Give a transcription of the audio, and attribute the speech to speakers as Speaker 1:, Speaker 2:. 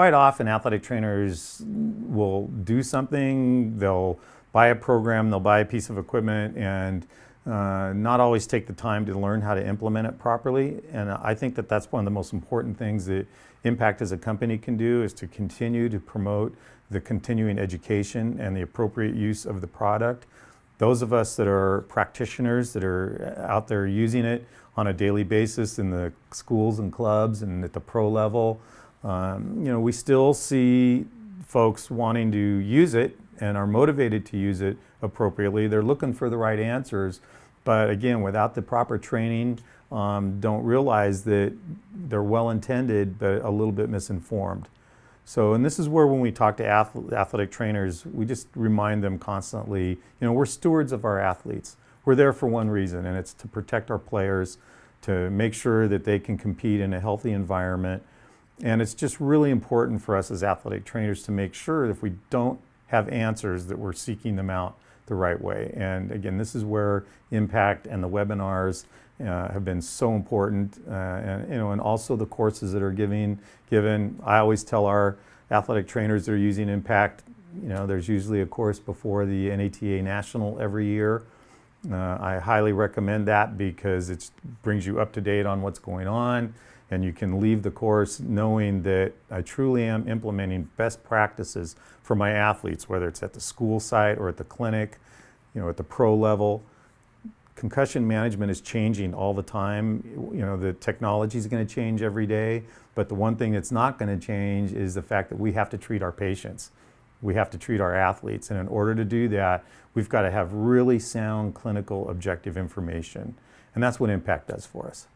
Speaker 1: quite often athletic trainers will do something, they'll buy a program, they'll buy a piece of equipment, and not always take the time to learn how to implement it properly. And I think that that's one of the most important things that ImPACT as a company can do, is to continue to promote the continuing education and the appropriate use of the product. Those of us that are practitioners that are out there using it on a daily basis in the schools and clubs and at the pro level, we still see folks wanting to use it and are motivated to use it appropriately. They're looking for the right answers, but again, without the proper training, don't realize that they're well intended but a little bit misinformed. So, and this is where when we talk to athletic trainers, we just remind them constantly, we're stewards of our athletes. We're there for one reason, and it's to protect our players, to make sure that they can compete in a healthy environment. And it's just really important for us as athletic trainers to make sure that if we don't have answers, that we're seeking them out the right way. And again, this is where ImPACT and the webinars have been so important, and also the courses that are given. I always tell our athletic trainers that are using ImPACT, there's usually a course before the NATA National every year. I highly recommend that because it brings you up to date on what's going on, and you can leave the course knowing that I truly am implementing best practices for my athletes, whether it's at the school site or at the clinic, at the pro level. Concussion management is changing all the time. The technology is going to change every day, but the one thing that's not going to change is the fact that we have to treat our patients. We have to treat our athletes, and in order to do that, we've got to have really sound clinical objective information, and that's what ImPACT does for us.